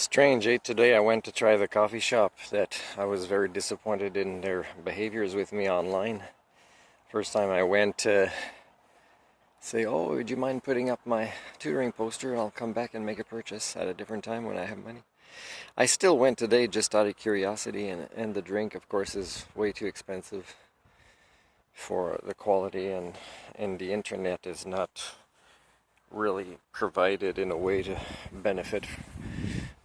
Strange, today I went to try the coffee shop that I was very disappointed in their behaviors with me online. First time I went to say, oh, would you mind putting up my tutoring poster? I'll come back and make a purchase at a different time when I have money. I still went today just out of curiosity, and the drink, of course, is way too expensive for the quality, and the internet is not really provided in a way to benefit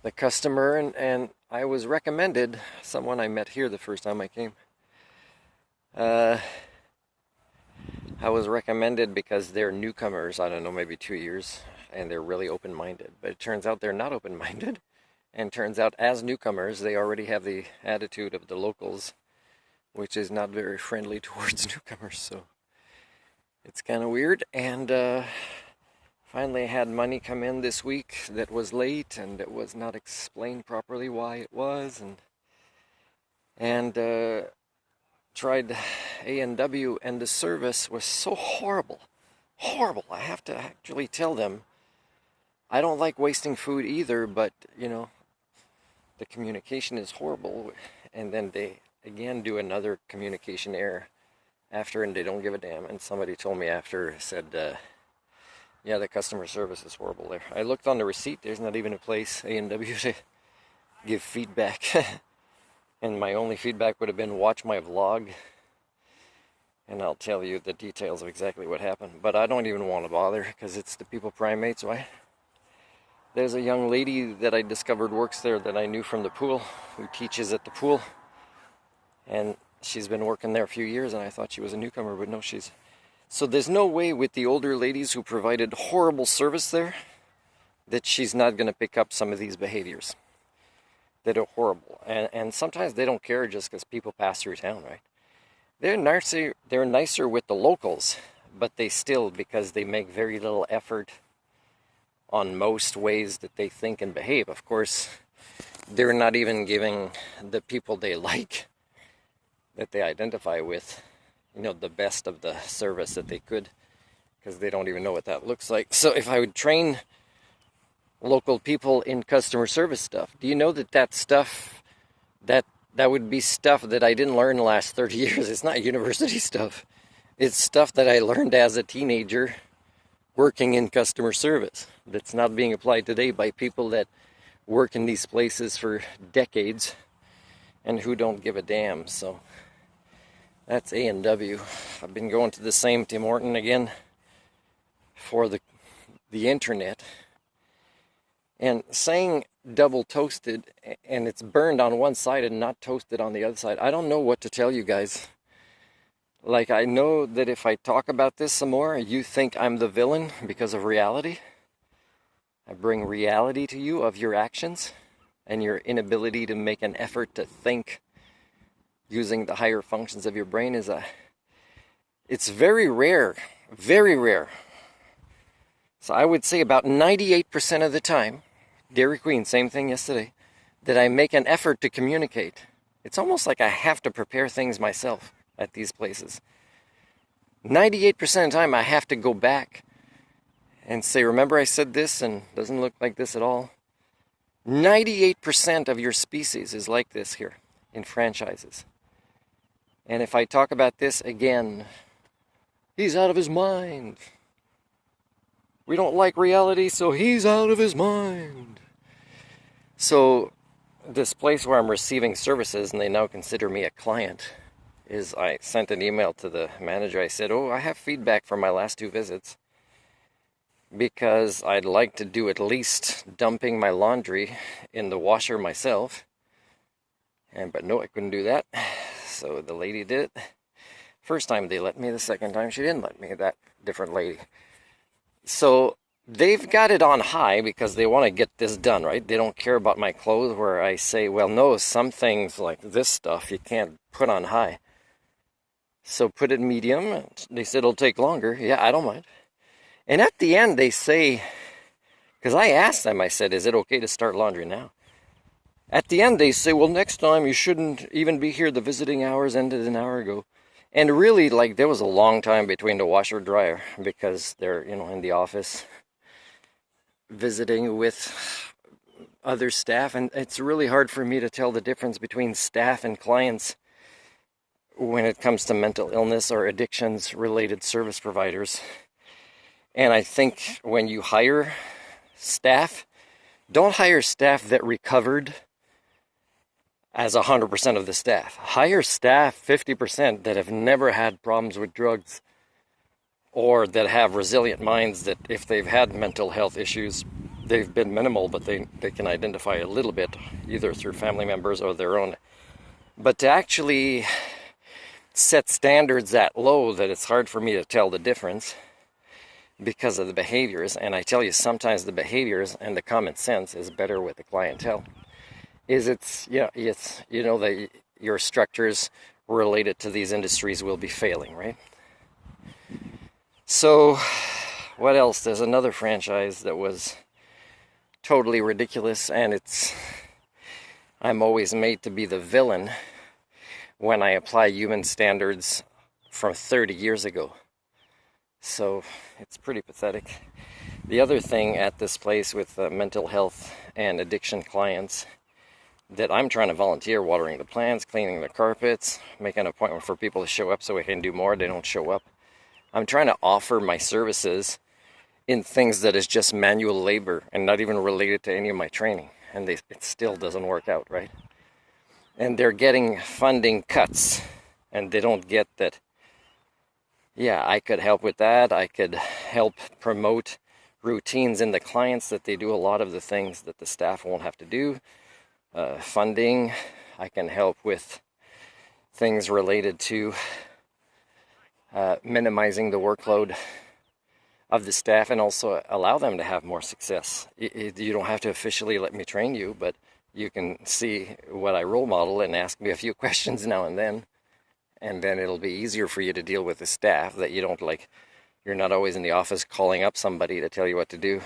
the customer, and I was recommended, someone I met here the first time I came, I was recommended because they're newcomers, I don't know, maybe 2 years, and they're really open-minded. But it turns out they're not open-minded, and turns out as newcomers they already have the attitude of the locals, which is not very friendly towards newcomers, so it's kind of weird. And finally I had money come in this week that was late, and it was not explained properly why it was, and tried A&W, and the service was so horrible. I have to actually tell them, I don't like wasting food either, but you know, the communication is horrible. And then they again do another communication error after, and they don't give a damn. And somebody told me after, said, yeah, the customer service is horrible there. I looked on the receipt, there's not even a place, A&W, to give feedback. And my only feedback would have been, watch my vlog, and I'll tell you the details of exactly what happened. But I don't even want to bother, because it's the People Primates. Why? There's a young lady that I discovered works there that I knew from the pool, who teaches at the pool. And she's been working there a few years, and I thought she was a newcomer, but no, she's... So there's no way with the older ladies who provided horrible service there that she's not going to pick up some of these behaviors that are horrible. And sometimes they don't care just because people pass through town, right? They're nicer with the locals, but they still, because they make very little effort on most ways that they think and behave. Of course, they're not even giving the people they like, that they identify with, you know, the best of the service that they could, because they don't even know what that looks like. So if I would train local people in customer service stuff, do you know that stuff, that would be stuff that I didn't learn the last 30 years. It's not university stuff. It's stuff that I learned as a teenager working in customer service, that's not being applied today by people that work in these places for decades and who don't give a damn. So that's A&W. I've been going to the same Tim Horton again for the internet, and saying double toasted, and it's burned on one side and not toasted on the other side. I don't know what to tell you guys. Like, I know that if I talk about this some more, you think I'm the villain because of reality. I bring reality to you of your actions and your inability to make an effort to think using the higher functions of your brain. It's very rare, very rare. So I would say about 98% of the time, Dairy Queen, same thing yesterday, that I make an effort to communicate. It's almost like I have to prepare things myself at these places. 98% of the time I have to go back and say, remember I said this and it doesn't look like this at all. 98% of your species is like this here in franchises. And if I talk about this again, he's out of his mind. We don't like reality, so he's out of his mind. So this place where I'm receiving services, and they now consider me a client, is I sent an email to the manager. I said, oh, I have feedback from my last 2 visits, because I'd like to do at least dumping my laundry in the washer myself. But no, I couldn't do that. So the lady did it. First time they let me, the second time she didn't let me, that different lady. So they've got it on high because they want to get this done, right? They don't care about my clothes, where I say, well, no, some things like this stuff you can't put on high. So put it medium. They said it'll take longer. Yeah, I don't mind. And at the end they say, because I asked them, I said, is it okay to start laundry now? At the end they say, well, next time you shouldn't even be here. The visiting hours ended an hour ago. And really, like, there was a long time between the washer dryer, because they're, you know, in the office visiting with other staff, and it's really hard for me to tell the difference between staff and clients when it comes to mental illness or addictions related service providers. And I think when you hire staff, don't hire staff that recovered as 100% of the staff. Hire staff 50% that have never had problems with drugs, or that have resilient minds, that if they've had mental health issues, they've been minimal, but they can identify a little bit, either through family members or their own. But to actually set standards that low that it's hard for me to tell the difference because of the behaviors, and I tell you, sometimes the behaviors and the common sense is better with the clientele. It's that your structures related to these industries will be failing, right? So what else? There's another franchise that was totally ridiculous, and I'm always made to be the villain when I apply human standards from 30 years ago. So it's pretty pathetic. The other thing at this place with mental health and addiction clients, that I'm trying to volunteer, watering the plants, cleaning the carpets, make an appointment for people to show up so we can do more. They don't show up. I'm trying to offer my services in things that is just manual labor and not even related to any of my training. And it still doesn't work out, right? And they're getting funding cuts, and they don't get that, yeah, I could help with that. I could help promote routines in the clients, that they do a lot of the things that the staff won't have to do. Funding, I can help with things related to minimizing the workload of the staff, and also allow them to have more success. You don't have to officially let me train you, but you can see what I role model and ask me a few questions now and then it'll be easier for you to deal with the staff, that you're not always in the office calling up somebody to tell you what to do.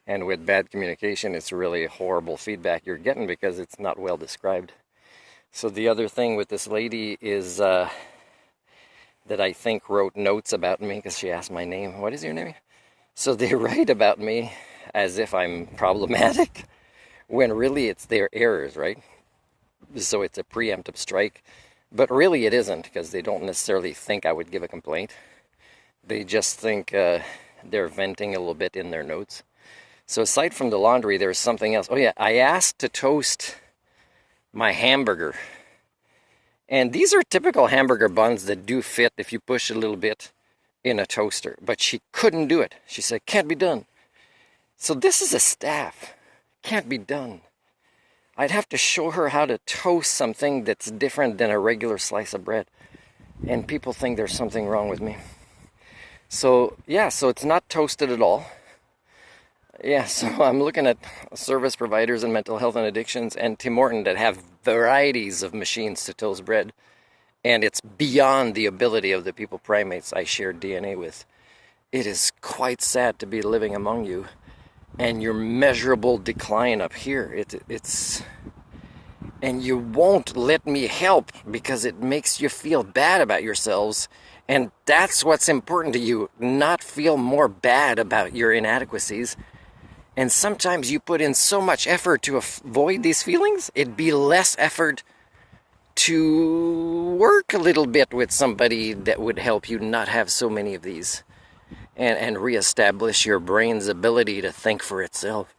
And with bad communication, it's really horrible feedback you're getting because it's not well described. So the other thing with this lady is that I think wrote notes about me, because she asked my name. What is your name? So they write about me as if I'm problematic, when really it's their errors, right? So it's a preemptive strike. But really it isn't, because they don't necessarily think I would give a complaint. They just think they're venting a little bit in their notes. So aside from the laundry, there's something else. Oh yeah, I asked to toast my hamburger. And these are typical hamburger buns that do fit if you push a little bit in a toaster. But she couldn't do it. She said, can't be done. So this is a staff. Can't be done. I'd have to show her how to toast something that's different than a regular slice of bread. And people think there's something wrong with me. So yeah, so it's not toasted at all. Yeah, so I'm looking at service providers in mental health and addictions and Tim Horton that have varieties of machines to toast bread. And it's beyond the ability of the people primates I share DNA with. It is quite sad to be living among you and your measurable decline up here. It's and you won't let me help because it makes you feel bad about yourselves. And that's what's important to you, not feel more bad about your inadequacies. And sometimes you put in so much effort to avoid these feelings, it'd be less effort to work a little bit with somebody that would help you not have so many of these, and reestablish your brain's ability to think for itself.